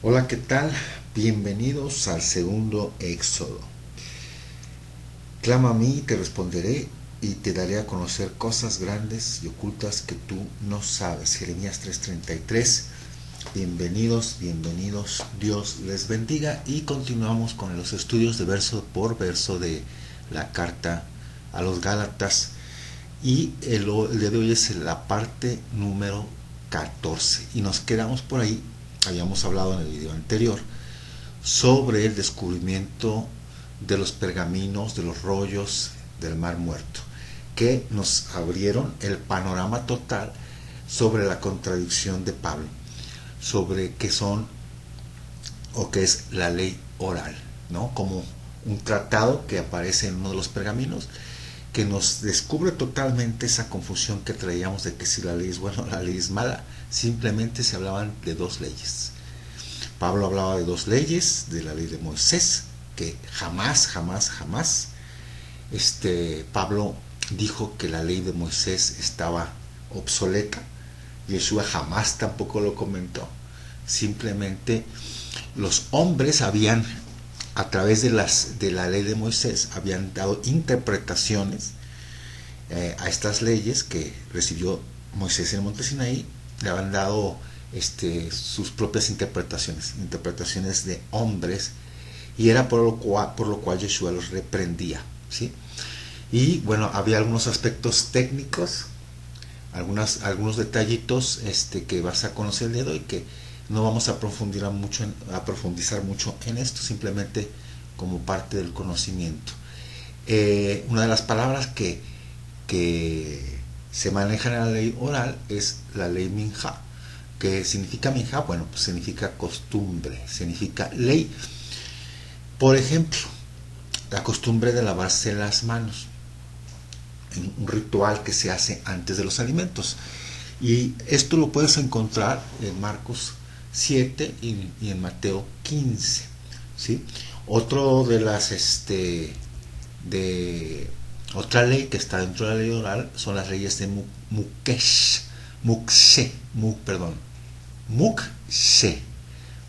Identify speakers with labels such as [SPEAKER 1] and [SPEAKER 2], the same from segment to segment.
[SPEAKER 1] Hola, ¿qué tal? Bienvenidos al segundo éxodo. Clama a mí y te responderé y te daré a conocer cosas grandes y ocultas que tú no sabes. Jeremías 3:33. Bienvenidos, bienvenidos. Dios les bendiga y continuamos con los estudios de verso por verso de la carta a los Gálatas. Y el día de hoy es la parte número 14 y nos quedamos por ahí. Habíamos hablado en el video anterior sobre el descubrimiento de los pergaminos, de los rollos del Mar Muerto, que nos abrieron el panorama total sobre la contradicción de Pablo, sobre qué son o qué es la ley oral, ¿no? Como un tratado que aparece en uno de los pergaminos que nos descubre totalmente esa confusión que traíamos de que si la ley es buena o la ley es mala. Simplemente se hablaban de dos leyes. Pablo hablaba de dos leyes, de la ley de Moisés, que jamás, Pablo dijo que la ley de Moisés estaba obsoleta. Yeshua jamás tampoco lo comentó. Simplemente los hombres habían, a través de la ley de Moisés, habían dado interpretaciones a estas leyes que recibió Moisés en el monte Sinaí. Le habían dado sus propias interpretaciones de hombres, y era por lo cual Yeshua los reprendía, ¿sí? Y bueno, había algunos aspectos técnicos, algunos detallitos que vas a conocer el día de hoy, que no vamos a profundizar mucho en esto, simplemente como parte del conocimiento. Una de las palabras que se maneja en la ley oral es la ley minja. ¿Qué significa minja? Bueno, pues significa costumbre, significa ley. Por ejemplo, la costumbre de lavarse las manos, un ritual que se hace antes de los alimentos. Y esto lo puedes encontrar en Marcos 7 y en Mateo 15, ¿sí? Otro de las de otra ley que está dentro de la ley oral son las leyes de Mukesh, Mukshe, perdón, Mukshe,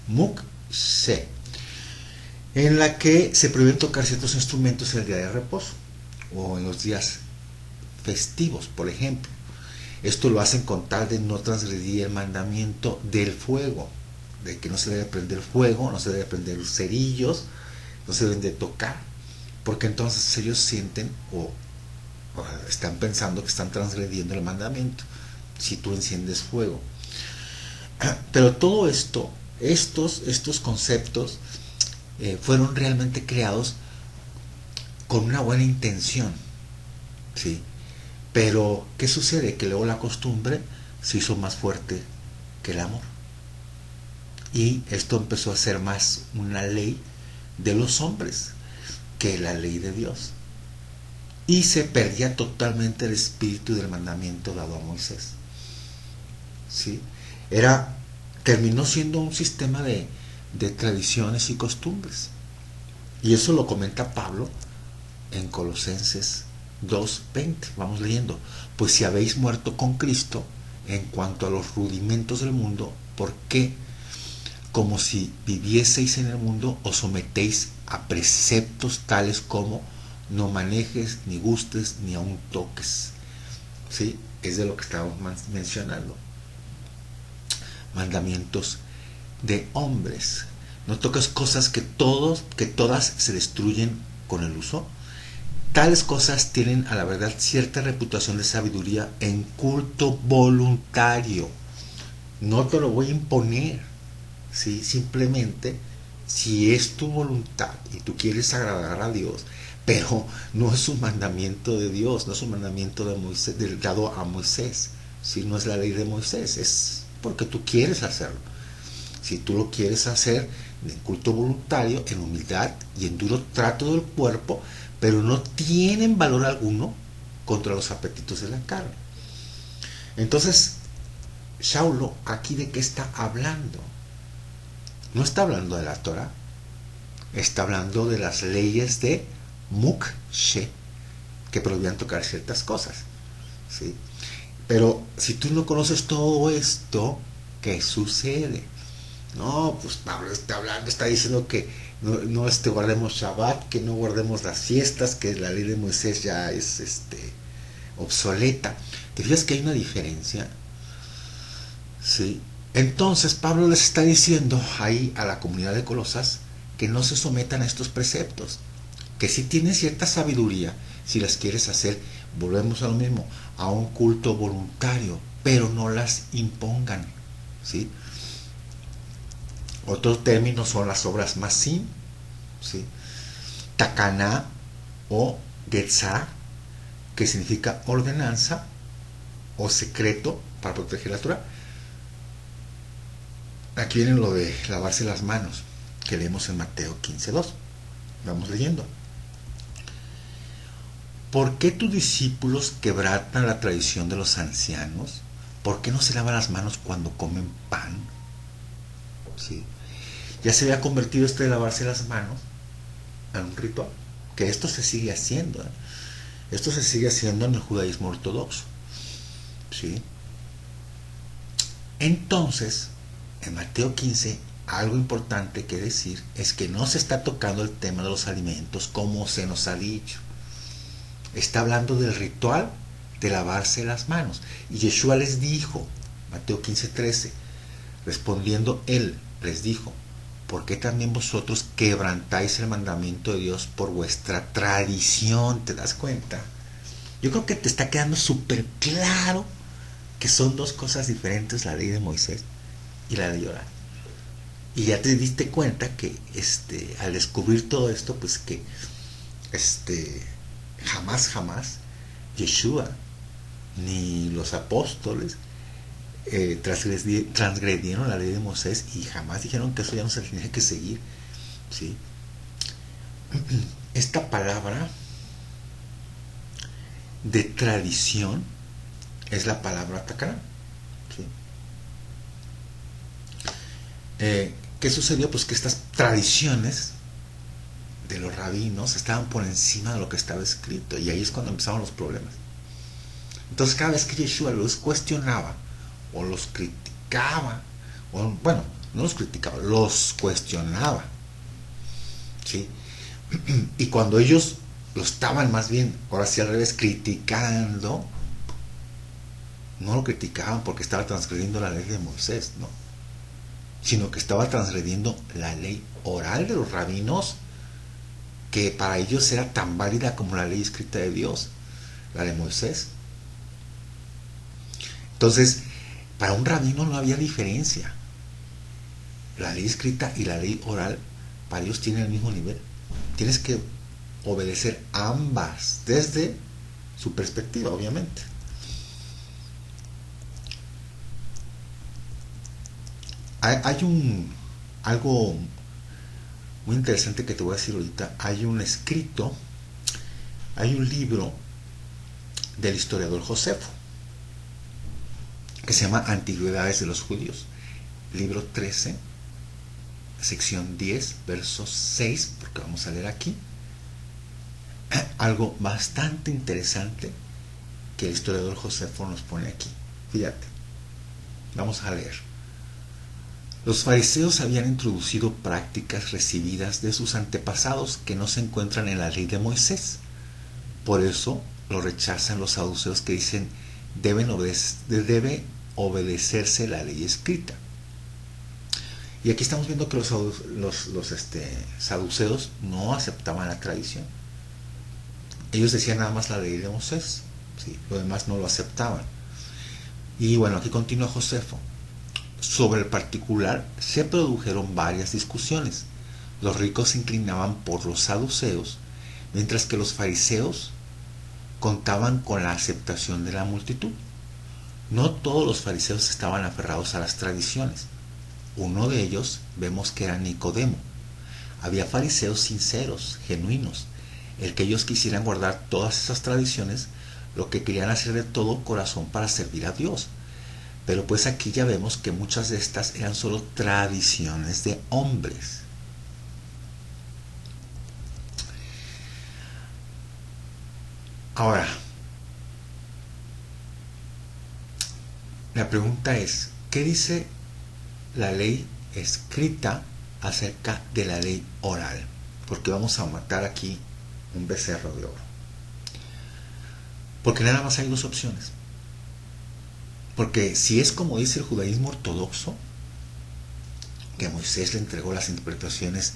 [SPEAKER 1] Mukshe, en la que se prohíben tocar ciertos instrumentos en el día de reposo o en los días festivos, por ejemplo. Esto lo hacen con tal de no transgredir el mandamiento del fuego, de que no se debe prender fuego, no se debe prender los cerillos, no se deben de tocar, porque entonces ellos sienten o están pensando que están transgrediendo el mandamiento si tú enciendes fuego. Pero todo esto, estos conceptos fueron realmente creados con una buena intención, ¿sí? Pero, ¿qué sucede? Que luego la costumbre se hizo más fuerte que el amor. Y esto empezó a ser más una ley de los hombres que la ley de Dios. Y se perdía totalmente el espíritu del mandamiento dado a Moisés, ¿sí? Terminó siendo un sistema de tradiciones y costumbres. Y eso lo comenta Pablo en Colosenses 2:20. Vamos leyendo. Pues si habéis muerto con Cristo en cuanto a los rudimentos del mundo, ¿por qué, como si vivieseis en el mundo, os sometéis a preceptos tales como no manejes, ni gustes, ni aun toques? ¿Sí? Es de lo que estamos mencionando. Mandamientos de hombres. No toques cosas que todas se destruyen con el uso. Tales cosas tienen a la verdad cierta reputación de sabiduría en culto voluntario. No te lo voy a imponer, ¿sí? Simplemente, si es tu voluntad y tú quieres agradar a Dios, pero no es un mandamiento de Dios, no es un mandamiento de Moisés, dado a Moisés, ¿sí? No es la ley de Moisés, es porque tú quieres hacerlo. Si tú lo quieres hacer en culto voluntario, en humildad y en duro trato del cuerpo, pero no tienen valor alguno contra los apetitos de la carne. Entonces, Saulo, ¿aquí de qué está hablando? No está hablando de la Torah, está hablando de las leyes de Mukshe, que prohibían tocar ciertas cosas, ¿sí? Pero si tú no conoces todo esto, ¿qué sucede? No, pues Pablo está hablando, está diciendo que no guardemos Shabbat, que no guardemos las fiestas, que la ley de Moisés ya es obsoleta. ¿Te fijas que hay una diferencia? Sí. Entonces Pablo les está diciendo ahí a la comunidad de Colosas que no se sometan a estos preceptos, que si tienen cierta sabiduría, si las quieres hacer, volvemos a lo mismo, a un culto voluntario, pero no las impongan, ¿sí? Otros términos son las obras masim, ¿sí? Takaná o Getzá, que significa ordenanza o secreto para proteger la Torah. Aquí viene lo de lavarse las manos, que leemos en Mateo 15:2. Vamos leyendo. ¿Por qué tus discípulos quebrantan la tradición de los ancianos? ¿Por qué no se lavan las manos cuando comen pan? ¿Sí? Ya se había convertido esto de lavarse las manos en un ritual. Que esto se sigue haciendo. Esto se sigue haciendo en el judaísmo ortodoxo. ¿Sí? Entonces, en Mateo 15, algo importante que decir es que no se está tocando el tema de los alimentos como se nos ha dicho. Está hablando del ritual de lavarse las manos. Y Yeshua les dijo, Mateo 15:13, respondiendo él, les dijo, ¿por qué también vosotros quebrantáis el mandamiento de Dios por vuestra tradición? ¿Te das cuenta? Yo creo que te está quedando súper claro que son dos cosas diferentes, la ley de Moisés y la ley oral. Y ya te diste cuenta que al descubrir todo esto, pues que jamás Yeshua ni los apóstoles transgredieron la ley de Moisés y jamás dijeron que eso ya no se tenía que seguir, ¿sí? Esta palabra de tradición es la palabra takará, ¿sí? ¿Qué sucedió? Pues que estas tradiciones de los rabinos estaban por encima de lo que estaba escrito, y ahí es cuando empezaron los problemas. Entonces cada vez que Yeshua los cuestionaba o los criticaba, o bueno, no los criticaba, los cuestionaba, ¿sí? Y cuando ellos lo estaban más bien, ahora sí al revés, criticando, no lo criticaban porque estaba transgrediendo la ley de Moisés, no, sino que estaba transgrediendo la ley oral de los rabinos, que para ellos era tan válida como la ley escrita de Dios, la de Moisés. Entonces, para un rabino no había diferencia. La ley escrita y la ley oral para ellos tienen el mismo nivel. Tienes que obedecer ambas desde su perspectiva, obviamente. Hay algo muy interesante que te voy a decir ahorita. Hay un escrito, hay un libro del historiador Josefo que se llama Antigüedades de los Judíos, libro 13, sección 10, verso 6, porque vamos a leer aquí algo bastante interesante que el historiador Josefo nos pone aquí. Fíjate, vamos a leer. Los fariseos habían introducido prácticas recibidas de sus antepasados que no se encuentran en la ley de Moisés. Por eso lo rechazan los saduceos, que dicen debe obedecerse la ley escrita. Y aquí estamos viendo que los saduceos no aceptaban la tradición. Ellos decían nada más la ley de Moisés, ¿sí? Lo demás no lo aceptaban. Y bueno, aquí continúa Josefo. Sobre el particular se produjeron varias discusiones. Los ricos se inclinaban por los saduceos, mientras que los fariseos contaban con la aceptación de la multitud. No todos los fariseos estaban aferrados a las tradiciones. Uno de ellos vemos que era Nicodemo. Había fariseos sinceros, genuinos, el que ellos quisieran guardar todas esas tradiciones, lo que querían hacer de todo corazón para servir a Dios. Pero pues aquí ya vemos que muchas de estas eran solo tradiciones de hombres. Ahora, la pregunta es, ¿qué dice la ley escrita acerca de la ley oral, porque vamos a matar aquí un becerro de oro. Porque nada más hay dos opciones. Porque si es como dice el judaísmo ortodoxo, que Moisés le entregó las interpretaciones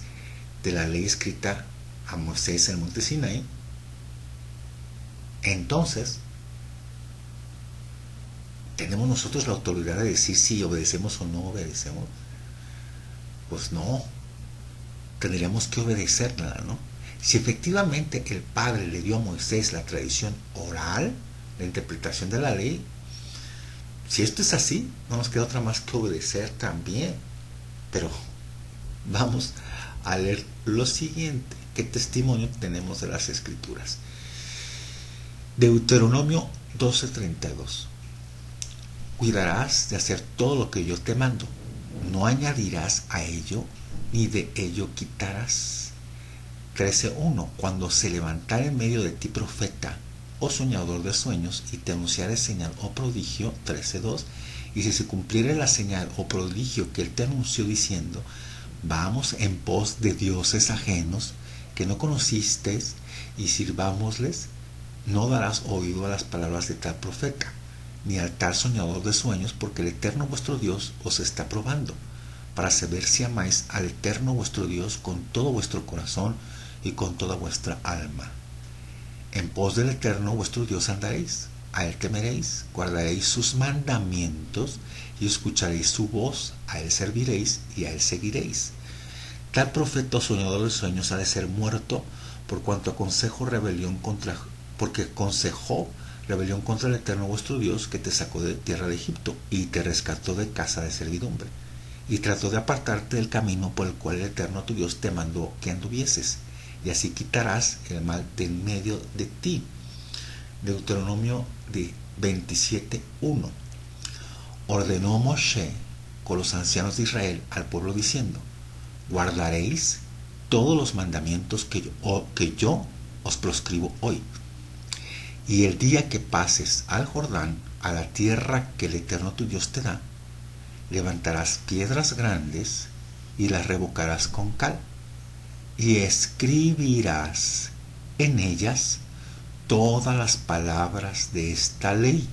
[SPEAKER 1] de la ley escrita a Moisés en el monte Sinaí, entonces tenemos nosotros la autoridad de decir si obedecemos o no obedecemos. Pues no, tendríamos que obedecerla, ¿no? Si efectivamente el Padre le dio a Moisés la tradición oral, la interpretación de la ley, si esto es así, no nos queda otra más que obedecer también. Pero vamos a leer lo siguiente. ¿Qué testimonio tenemos de las Escrituras? Deuteronomio 12:32. Cuidarás de hacer todo lo que yo te mando. No añadirás a ello, ni de ello quitarás. 13:1. Cuando se levantare en medio de ti profeta o soñador de sueños y te anunciare señal o prodigio. 13:2. Y si se cumpliere la señal o prodigio que él te anunció diciendo, vamos en pos de dioses ajenos que no conocisteis y sirvámosles, no darás oído a las palabras de tal profeta, ni al tal soñador de sueños, porque el Eterno vuestro Dios os está probando, para saber si amáis al Eterno vuestro Dios con todo vuestro corazón y con toda vuestra alma. En pos del Eterno vuestro Dios andaréis, a él temeréis, guardaréis sus mandamientos y escucharéis su voz, a él serviréis y a él seguiréis. Tal profeta o soñador de sueños ha de ser muerto, por cuanto aconsejó rebelión contra el Eterno vuestro Dios, que te sacó de tierra de Egipto y te rescató de casa de servidumbre, y trató de apartarte del camino por el cual el Eterno tu Dios te mandó que anduvieses, y así quitarás el mal de en medio de ti. Deuteronomio 27:1. Ordenó Moshe con los ancianos de Israel al pueblo diciendo, guardaréis todos los mandamientos que yo os proscribo hoy. Y el día que pases al Jordán, a la tierra que el Eterno tu Dios te da, levantarás piedras grandes y las revocarás con cal, y escribirás en ellas todas las palabras de esta ley.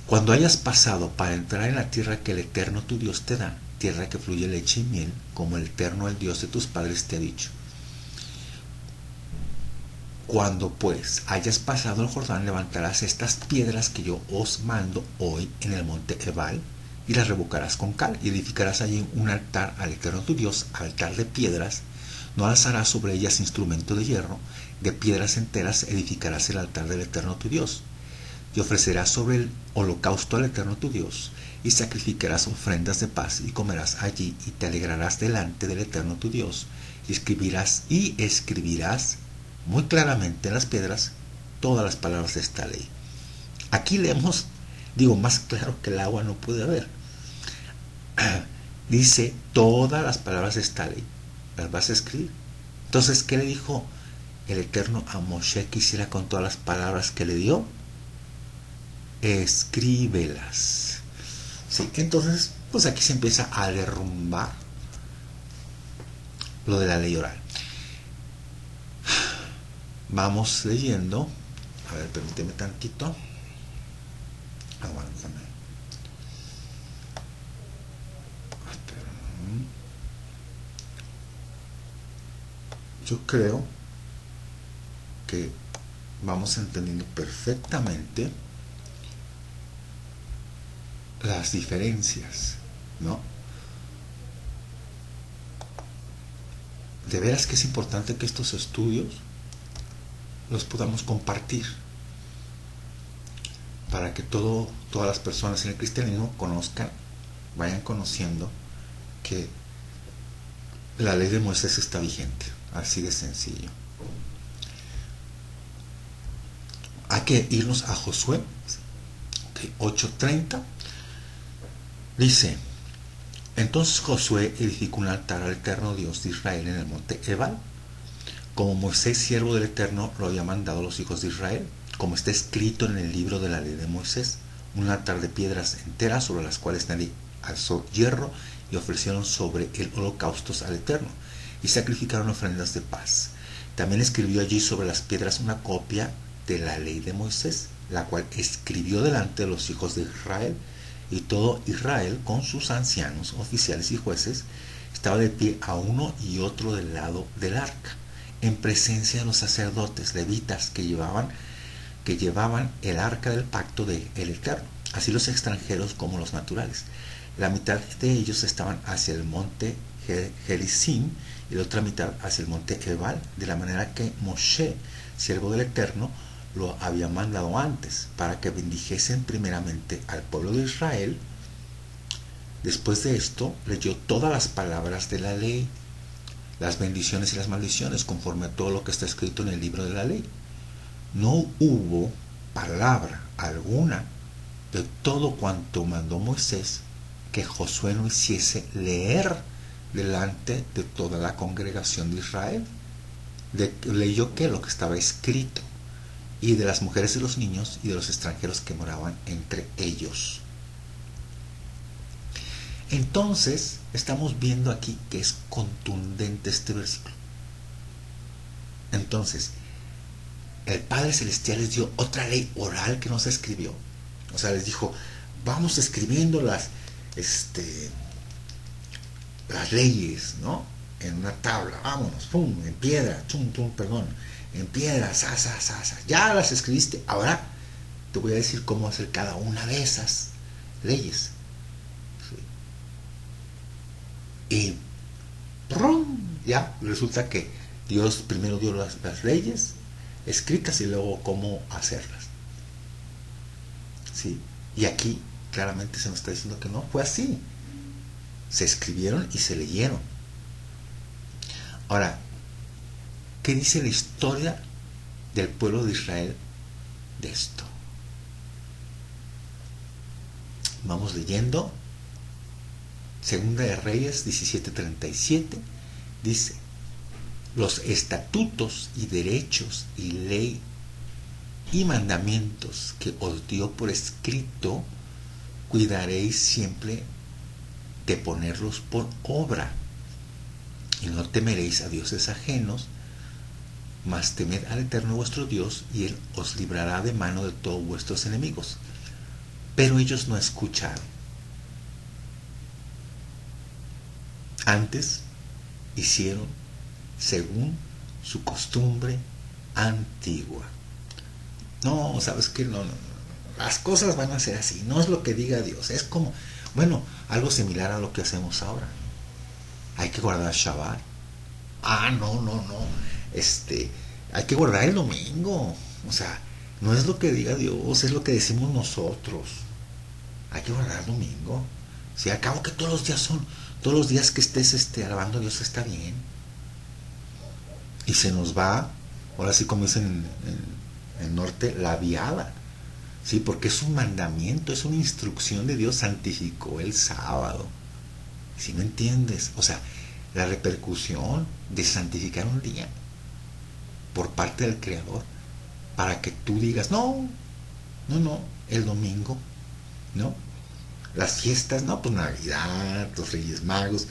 [SPEAKER 1] Cuando hayas pasado para entrar en la tierra que el Eterno tu Dios te da, tierra que fluye leche y miel, como el Eterno, el Dios de tus padres, te ha dicho. Cuando pues hayas pasado el Jordán, levantarás estas piedras que yo os mando hoy en el monte Ebal, y las revocarás con cal, y edificarás allí un altar al Eterno tu Dios, altar de piedras. No alzarás sobre ellas instrumento de hierro, de piedras enteras edificarás el altar del Eterno tu Dios. Y ofrecerás sobre el holocausto al Eterno tu Dios, y sacrificarás ofrendas de paz, y comerás allí, y te alegrarás delante del Eterno tu Dios, y escribirás muy claramente en las piedras todas las palabras de esta ley. Aquí leemos, más claro que el agua no puede haber. Dice todas las palabras de esta ley, las vas a escribir. Entonces, ¿qué le dijo el Eterno a Moshe que hiciera con todas las palabras que le dio? Escríbelas. ¿Sí? Entonces, pues aquí se empieza a derrumbar lo de la ley oral. Vamos leyendo. A ver, permíteme tantito. Aguántame. Yo creo que vamos entendiendo perfectamente las diferencias, ¿no? De veras que es importante que estos estudios los podamos compartir para que todas las personas en el cristianismo conozcan, vayan conociendo que la ley de Moisés está vigente, así de sencillo. Hay que irnos a Josué 8:30. Dice, entonces Josué edificó un altar al Eterno Dios de Israel en el monte Ebal, como Moisés, siervo del Eterno, lo había mandado a los hijos de Israel, como está escrito en el libro de la ley de Moisés, un altar de piedras enteras sobre las cuales nadie alzó hierro y ofrecieron sobre él holocaustos al Eterno, y sacrificaron ofrendas de paz. También escribió allí sobre las piedras una copia de la ley de Moisés, la cual escribió delante de los hijos de Israel, y todo Israel, con sus ancianos, oficiales y jueces, estaba de pie a uno y otro del lado del arca, en presencia de los sacerdotes levitas que llevaban el arca del pacto del Eterno, así los extranjeros como los naturales. La mitad de ellos estaban hacia el monte Gerizim y la otra mitad hacia el monte Ebal, de la manera que Moshe, siervo del Eterno, lo había mandado antes, para que bendijesen primeramente al pueblo de Israel. Después de esto, leyó todas las palabras de la ley, las bendiciones y las maldiciones, conforme a todo lo que está escrito en el libro de la ley. No hubo palabra alguna de todo cuanto mandó Moisés que Josué no hiciese leer delante de toda la congregación de Israel. Leyó que lo que estaba escrito, y de las mujeres, de los niños y de los extranjeros que moraban entre ellos. Entonces, estamos viendo aquí que es contundente este versículo. Entonces, el Padre Celestial les dio otra ley oral que no se escribió. O sea, les dijo, vamos escribiendo las leyes, ¿no? En una tabla, vámonos, pum, en piedra, en piedra, ya las escribiste, ahora te voy a decir cómo hacer cada una de esas leyes. ¿Sí? Y ¡prum! Ya resulta que Dios primero dio las leyes escritas y luego cómo hacerlas. ¿Sí? Y aquí claramente se nos está diciendo que no fue así. Se escribieron y se leyeron. Ahora, ¿qué dice la historia del pueblo de Israel de esto? Vamos leyendo. Segunda de Reyes 17:37 dice: los estatutos y derechos y ley y mandamientos que os dio por escrito, cuidaréis siempre de ponerlos por obra, y no temeréis a dioses ajenos, mas temed al Eterno vuestro Dios, y Él os librará de mano de todos vuestros enemigos. Pero ellos no escucharon. Antes hicieron según su costumbre antigua. No, ¿sabes qué? No. Las cosas van a ser así. No es lo que diga Dios. Es como, bueno, algo similar a lo que hacemos ahora. Hay que guardar Shabbat. No. Hay que guardar el domingo. O sea, no es lo que diga Dios, es lo que decimos nosotros. Hay que guardar el domingo. Si al cabo que todos los días que estés alabando a Dios está bien. Y se nos va, ahora sí como dicen en el norte, la viada. Sí, porque es un mandamiento, es una instrucción de Dios, santificó el sábado. ¿Sí me entiendes? O sea, la repercusión de santificar un día por parte del Creador, para que tú digas, no, el domingo, ¿no? Las fiestas, no, pues Navidad, los Reyes Magos.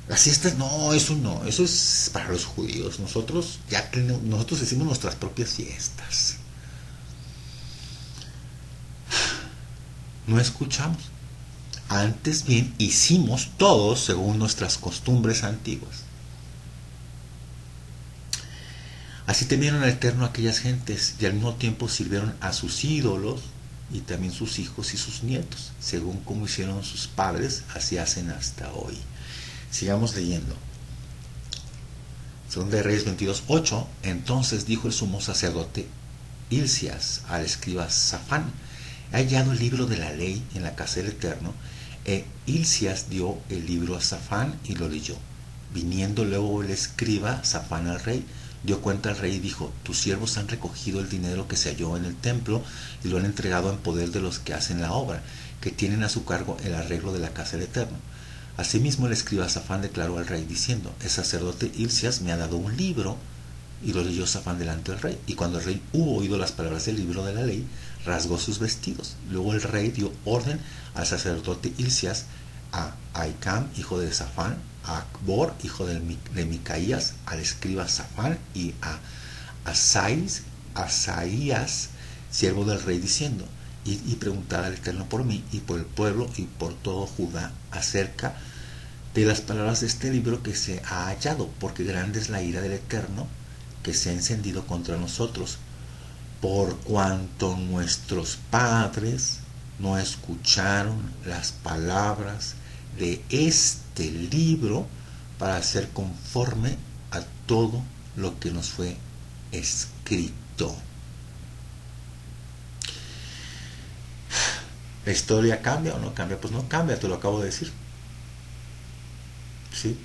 [SPEAKER 1] Las fiestas, no, eso es para los judíos. Nosotros hicimos nuestras propias fiestas. No escuchamos. Antes bien hicimos todos según nuestras costumbres antiguas. Así temieron al Eterno aquellas gentes, y al mismo tiempo sirvieron a sus ídolos, y también sus hijos y sus nietos, según como hicieron sus padres, así hacen hasta hoy. Sigamos leyendo. Segunda de Reyes 22:8. Entonces dijo el sumo sacerdote Hilcías al escriba Safán: he hallado el libro de la ley en la casa del Eterno. Hilcías dio el libro a Safán y lo leyó. Viniendo luego el escriba Safán al rey, dio cuenta al rey y dijo: tus siervos han recogido el dinero que se halló en el templo y lo han entregado en poder de los que hacen la obra, que tienen a su cargo el arreglo de la casa del Eterno. Asimismo el escriba Safán declaró al rey diciendo: el sacerdote Hilcías me ha dado un libro. Y lo leyó Safán delante del rey. Y cuando el rey hubo oído las palabras del libro de la ley, rasgó sus vestidos. Luego el rey dio orden al sacerdote Hilcías a Ahicam, hijo de Safán, a Acbor, hijo de Micaías, al escriba Safán, y a Asaías, siervo del rey, diciendo: y preguntad al Eterno por mí y por el pueblo y por todo Judá acerca de las palabras de este libro que se ha hallado, porque grande es la ira del Eterno que se ha encendido contra nosotros, por cuanto nuestros padres no escucharon las palabras de este libro para hacer conforme a todo lo que nos fue escrito. ¿La historia cambia o no cambia? Pues no cambia, te lo acabo de decir. ¿Sí?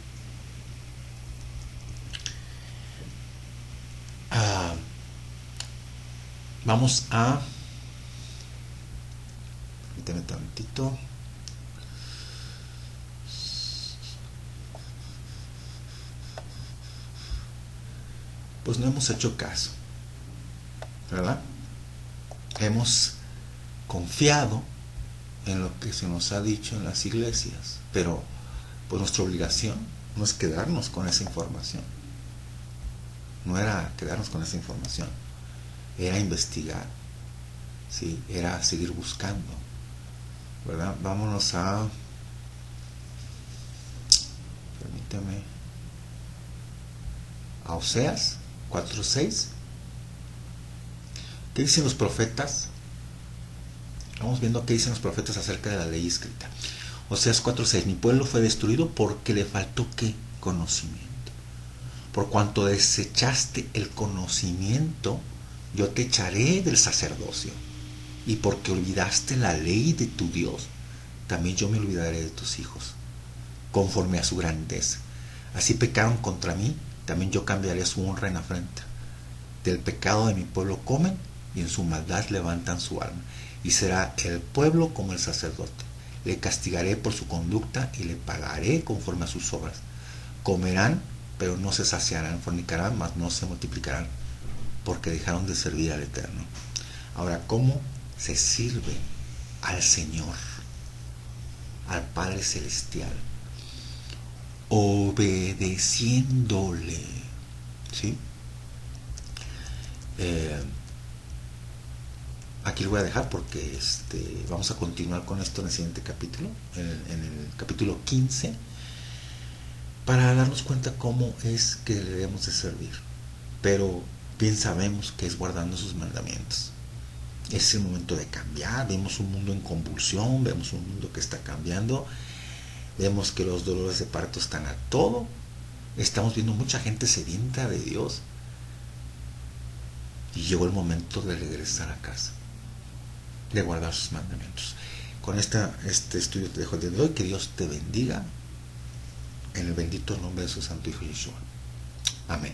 [SPEAKER 1] Vamos a... Permíteme tantito. Pues no hemos hecho caso, ¿verdad? Hemos confiado en lo que se nos ha dicho en las iglesias, pero pues nuestra obligación no es quedarnos con esa información. No era quedarnos con esa información, era investigar, ¿sí? Era seguir buscando, ¿verdad? Vámonos a... Permítame. A Oseas 4:6. ¿Qué dicen los profetas? Vamos viendo qué dicen los profetas acerca de la ley escrita. Oseas 4:6. Mi pueblo fue destruido porque le faltó ¿qué? Conocimiento. Por cuanto desechaste el conocimiento, yo te echaré del sacerdocio. Y porque olvidaste la ley de tu Dios, también yo me olvidaré de tus hijos, conforme a su grandeza. Así pecaron contra mí, también yo cambiaré su honra en afrenta. Del pecado de mi pueblo comen, y en su maldad levantan su alma. Y será el pueblo como el sacerdote. Le castigaré por su conducta y le pagaré conforme a sus obras. Comerán, pero no se saciarán, fornicarán, mas no se multiplicarán, porque dejaron de servir al Eterno. Ahora, ¿cómo se sirve al Señor, al Padre Celestial? Obedeciéndole, ¿sí? Aquí lo voy a dejar porque vamos a continuar con esto en el siguiente capítulo, en el capítulo 15, para darnos cuenta cómo es que le debemos de servir. Pero bien sabemos que es guardando sus mandamientos. Es el momento de cambiar. Vemos un mundo en convulsión, vemos un mundo que está cambiando, vemos que los dolores de parto están a todo, estamos viendo mucha gente sedienta de Dios, y llegó el momento de regresar a casa, de guardar sus mandamientos. Con este estudio te dejo el día de hoy. Que Dios te bendiga en el bendito nombre de su santo Hijo Yeshua. Amén.